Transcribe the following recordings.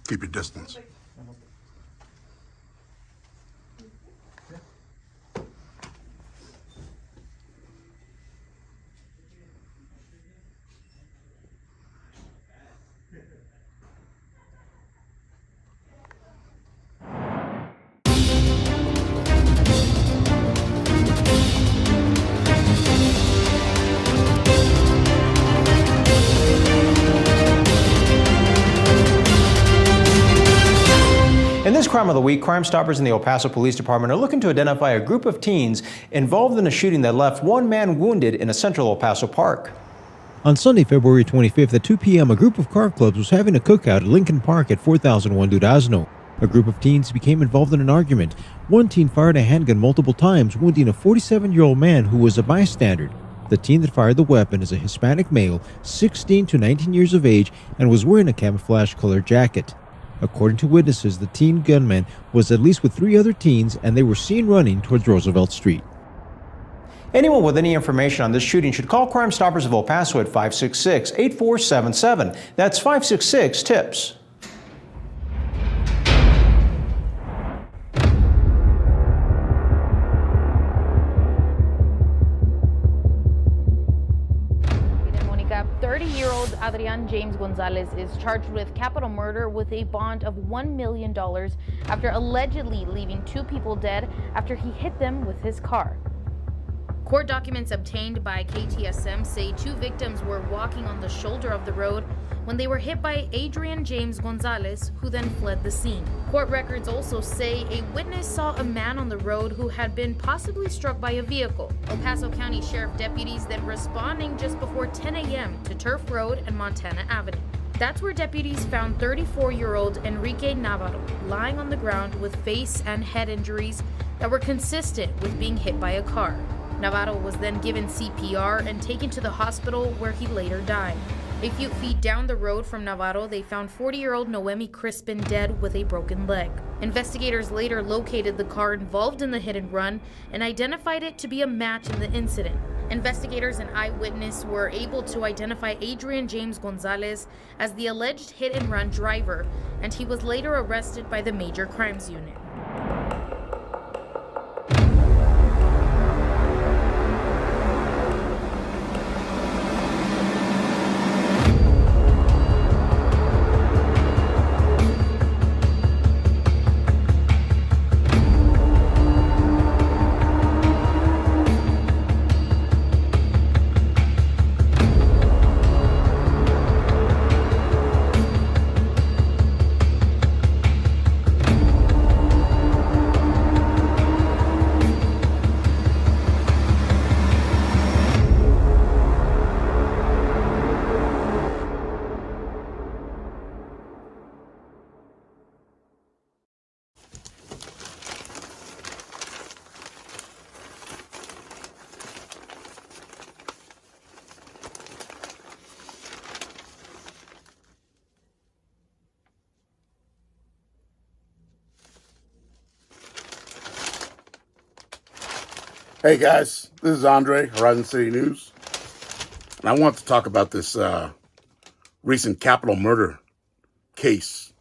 Keep your distance. In this Crime of the Week, Crime Stoppers in the El Paso Police Department are looking to identify a group of teens involved in a shooting that left one man wounded in a central El Paso park. On Sunday, February 25th at 2 p.m., a group of car clubs was having a cookout at Lincoln Park at 4001 Durazno. A group of teens became involved in an argument. One teen fired a handgun multiple times, wounding a 47-year-old man who was a bystander. The teen that fired the weapon is a Hispanic male, 16 to 19 years of age, and was wearing a camouflage-colored jacket. According to witnesses, the teen gunman was at least with 3 other teens, and they were seen running towards Roosevelt Street. Anyone with any information on this shooting should call Crime Stoppers of El Paso at 566-8477. That's 566-TIPS. Adrian James Gonzalez is charged with capital murder with a bond of $1 million after allegedly leaving 2 people dead after he hit them with his car. Court documents obtained by KTSM say 2 victims were walking on the shoulder of the road when they were hit by Adrian James Gonzalez, who then fled the scene. Court records also say a witness saw a man on the road who had been possibly struck by a vehicle. El Paso County Sheriff deputies then responding just before 10 a.m. to Turf Road and Montana Avenue. That's where deputies found 34-year-old Enrique Navarro lying on the ground with face and head injuries that were consistent with being hit by a car. Navarro was then given CPR and taken to the hospital where he later died. A few feet down the road from Navarro, they found 40-year-old Noemi Crispin dead with a broken leg. Investigators later located the car involved in the hit and run and identified it to be a match in the incident. Investigators and eyewitness were able to identify Adrian James Gonzalez as the alleged hit and run driver, and he was later arrested by the Major Crimes Unit. Hey guys, this is Andre, Horizon City News, and I want to talk about this recent capital murder case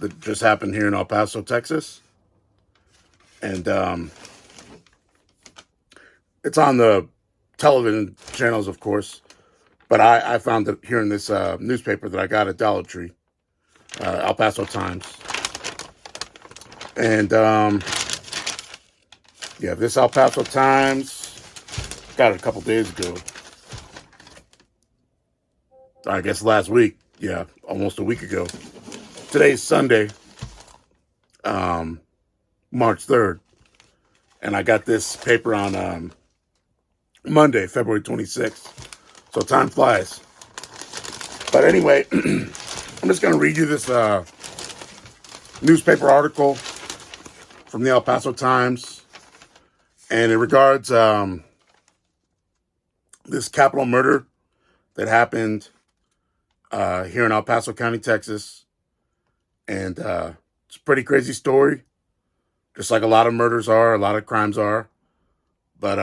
that just happened here in El Paso, Texas. And it's on the television channels, of course, but I found it here in this newspaper that I got at Dollar Tree, El Paso Times. And yeah, this El Paso Times, got it a couple days ago. I guess last week. Yeah, almost a week ago. Today's Sunday, March 3rd. And I got this paper on Monday, February 26th. So time flies. But anyway, I'm just going to read you this newspaper article from the El Paso Times. And it regards this capital murder that happened here in El Paso County, Texas. And it's a pretty crazy story, just like a lot of murders are, a lot of crimes are. But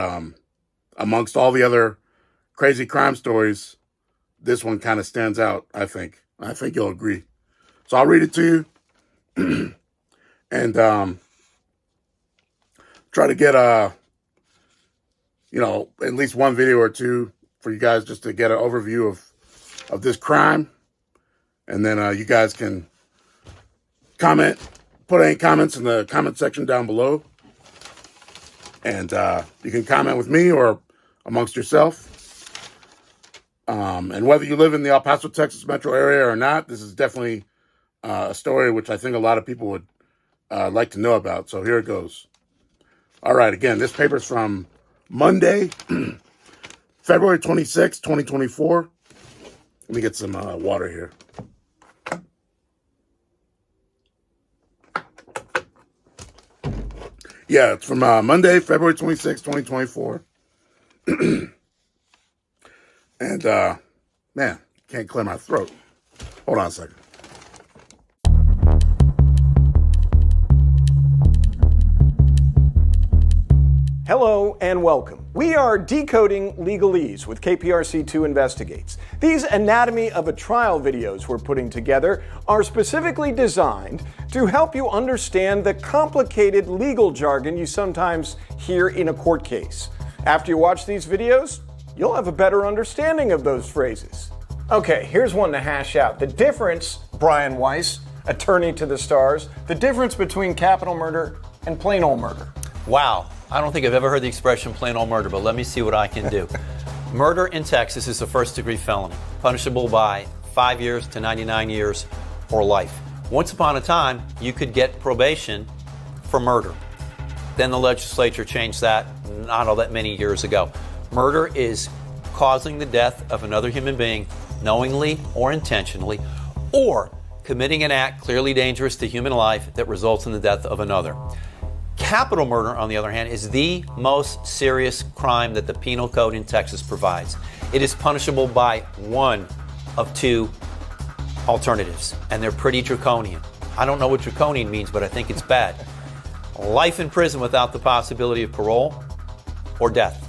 amongst all the other crazy crime stories, this one kind of stands out, I think. I think you'll agree. So I'll read it to you and try to get at least one video or two for you guys just to get an overview of this crime. And then you guys can comment, put any comments in the comment section down below. And you can comment with me or amongst yourself. And whether you live in the El Paso, Texas metro area or not, this is definitely a story which I think a lot of people would like to know about. So here it goes. All right, again, this paper is from Monday, February 26, 2024. Let me get some water here. Yeah, it's from Monday, February 26, 2024. And, man, can't clear my throat. Hold on a second. Hello and welcome. We are Decoding Legalese with KPRC2 Investigates. These anatomy of a trial videos we're putting together are specifically designed to help you understand the complicated legal jargon you sometimes hear in a court case. After you watch these videos, you'll have a better understanding of those phrases. Okay, here's one to hash out. The difference, Brian Weiss, attorney to the stars, the difference between capital murder and plain old murder. Wow, I don't think I've ever heard the expression plain old murder, but let me see what I can do. Murder in Texas is a first-degree felony, punishable by 5 years to 99 years or life. Once upon a time, you could get probation for murder. Then the legislature changed that not all that many years ago. Murder is causing the death of another human being knowingly or intentionally, or committing an act clearly dangerous to human life that results in the death of another. Capital murder, on the other hand, is the most serious crime that the penal code in Texas provides. It is punishable by one of two alternatives, and they're pretty draconian. I don't know what draconian means, but I think it's bad. Life in prison without the possibility of parole, or death.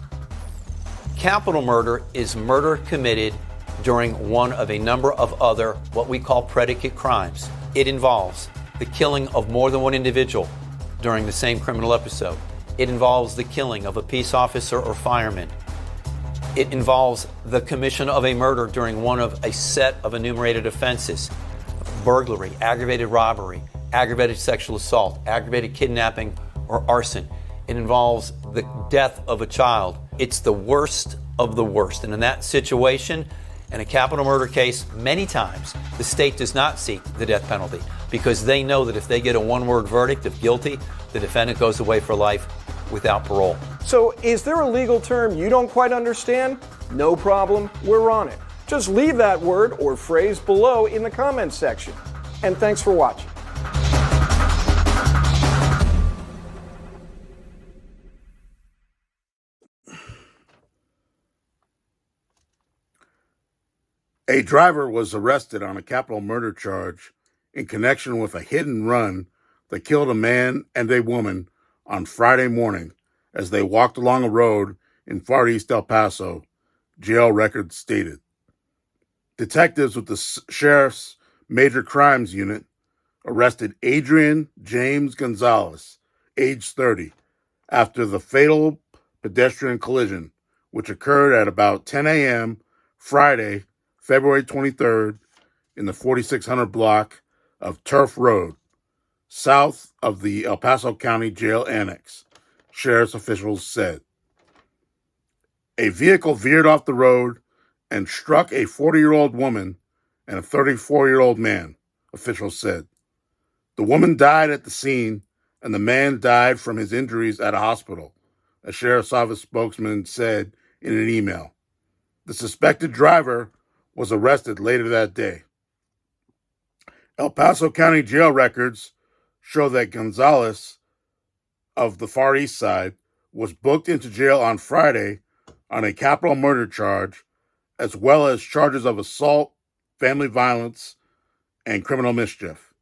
Capital murder is murder committed during one of a number of other, what we call predicate crimes. It involves the killing of more than one individual during the same criminal episode. It involves the killing of a peace officer or fireman. It involves the commission of a murder during one of a set of enumerated offenses: burglary, aggravated robbery, aggravated sexual assault, aggravated kidnapping, or arson. It involves the death of a child. It's the worst of the worst. And in that situation, in a capital murder case, many times the state does not seek the death penalty because they know that if they get a one-word verdict of guilty, the defendant goes away for life without parole. So is there a legal term you don't quite understand? No problem, we're on it. Just leave that word or phrase below in the comments section. And thanks for watching. A driver was arrested on a capital murder charge in connection with a hit and run that killed a man and a woman on Friday morning as they walked along a road in Far East El Paso, jail records stated. Detectives with the Sheriff's Major Crimes Unit arrested Adrian James Gonzalez, age 30, after the fatal pedestrian collision, which occurred at about 10 a.m. Friday, February 23rd, in the 4600 block of Turf Road, south of the El Paso County Jail Annex, sheriff's officials said. A vehicle veered off the road and struck a 40-year-old woman and a 34-year-old man, officials said. The woman died at the scene, and the man died from his injuries at a hospital, a sheriff's office spokesman said in an email. The suspected driver was arrested later that day. El Paso County jail records show that Gonzalez of the Far East Side was booked into jail on Friday on a capital murder charge, as well as charges of assault, family violence, and criminal mischief.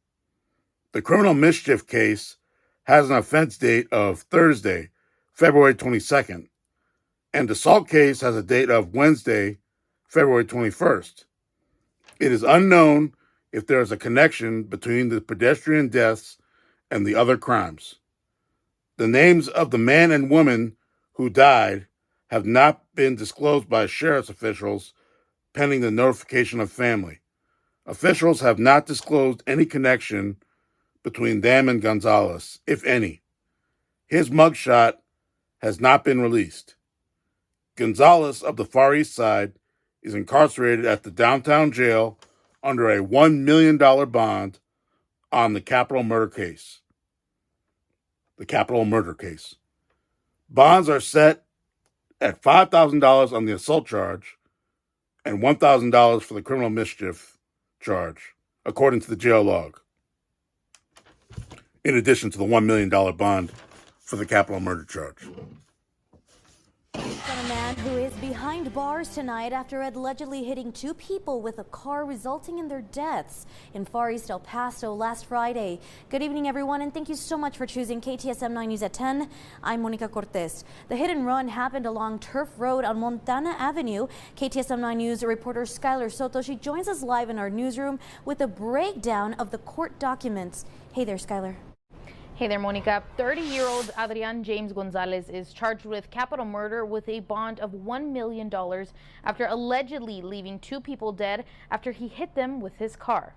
The criminal mischief case has an offense date of Thursday, February 22nd, and the assault case has a date of Wednesday, February 21st. It is unknown if there is a connection between the pedestrian deaths and the other crimes. The names of the man and woman who died have not been disclosed by sheriff's officials pending the notification of family. Officials have not disclosed any connection between them and Gonzalez, if any. His mugshot has not been released. Gonzalez of the Far East Side is incarcerated at the downtown jail under a $1 million bond on the capital murder case. Bonds are set at $5,000 on the assault charge and $1,000 for the criminal mischief charge, according to the jail log, in addition to the $1 million bond for the capital murder charge. A man who is behind bars tonight after allegedly hitting two people with a car, resulting in their deaths in Far East El Paso last Friday. Good evening, everyone, and thank you so much for choosing KTSM 9 News at 10. I'm Monica Cortez. The hit and run happened along Turf Road on Montana Avenue. KTSM 9 News reporter Skylar Soto, she joins us live in our newsroom with a breakdown of the court documents. Hey there, Skylar. Hey there, Monica. 30-year-old Adrian James Gonzalez is charged with capital murder with a bond of $1 million after allegedly leaving two people dead after he hit them with his car.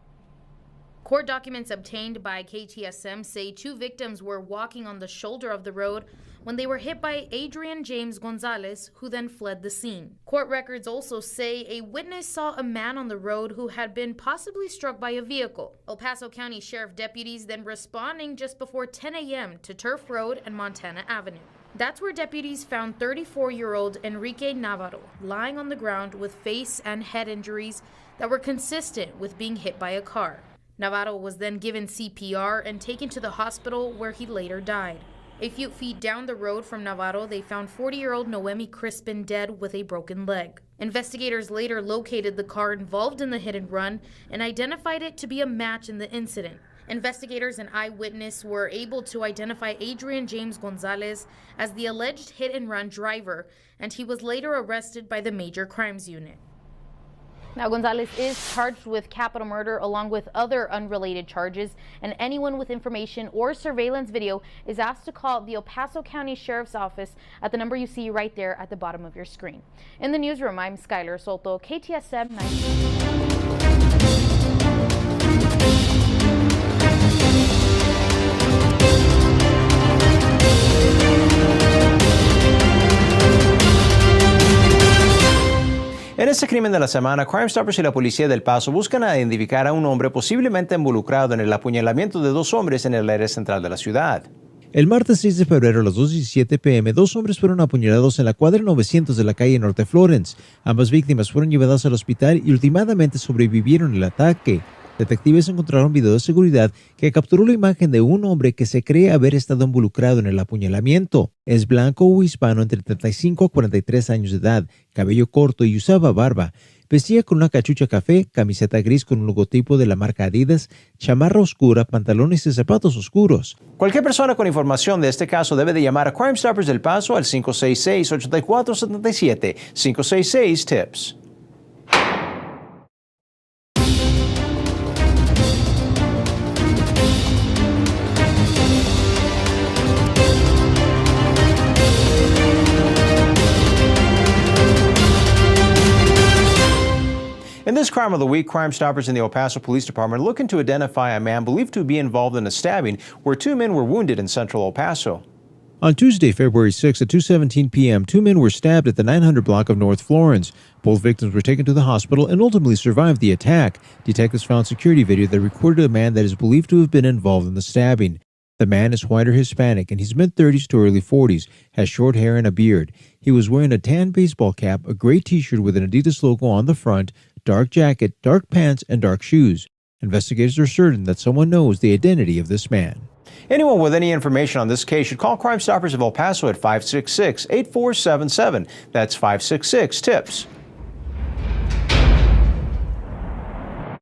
Court documents obtained by KTSM say two victims were walking on the shoulder of the road when they were hit by Adrian James Gonzalez, who then fled the scene. Court records also say a witness saw a man on the road who had been possibly struck by a vehicle. El Paso County Sheriff deputies then responding just before 10 a.m. to Turf Road and Montana Avenue. That's where deputies found 34-year-old Enrique Navarro lying on the ground with face and head injuries that were consistent with being hit by a car. Navarro was then given CPR and taken to the hospital, where he later died. A few feet down the road from Navarro, they found 40-year-old Noemi Crispin dead with a broken leg. Investigators later located the car involved in the hit and run and identified it to be a match in the incident. Investigators and eyewitness were able to identify Adrian James Gonzalez as the alleged hit and run driver, and he was later arrested by the Major Crimes Unit. Now, Gonzalez is charged with capital murder along with other unrelated charges, and anyone with information or surveillance video is asked to call the El Paso County Sheriff's Office at the number you see right there at the bottom of your screen. In the newsroom, I'm Skylar Soto, KTSM 9. En este crimen de la semana, Crime Stoppers y la policía del Paso buscan identificar a un hombre posiblemente involucrado en el apuñalamiento de dos hombres en el área central de la ciudad. El martes 6 de febrero a las 2:17 p.m., dos hombres fueron apuñalados en la cuadra 900 de la calle Norte Florence. Ambas víctimas fueron llevadas al hospital y últimamente sobrevivieron el ataque. Detectives encontraron video de seguridad que capturó la imagen de un hombre que se cree haber estado involucrado en el apuñalamiento. Es blanco o hispano entre 35 a 43 años de edad, cabello corto y usaba barba. Vestía con una cachucha café, camiseta gris con un logotipo de la marca Adidas, chamarra oscura, pantalones y zapatos oscuros. Cualquier persona con información de este caso debe de llamar a Crime Stoppers del Paso al 566-8477, 566-TIPS. In this Crime of the Week, Crime Stoppers in the El Paso Police Department are looking to identify a man believed to be involved in a stabbing where two men were wounded in central El Paso. On Tuesday, February 6 at 2:17 p.m., two men were stabbed at the 900 block of North Florence. Both victims were taken to the hospital and ultimately survived the attack. Detectives found security video that recorded a man that is believed to have been involved in the stabbing. The man is white or Hispanic in his mid-30s to early 40s, has short hair and a beard. He was wearing a tan baseball cap, a gray t-shirt with an Adidas logo on the front, dark jacket, dark pants, and dark shoes. Investigators are certain that someone knows the identity of this man. Anyone with any information on this case should call Crime Stoppers of El Paso at 566-8477. That's 566-TIPS.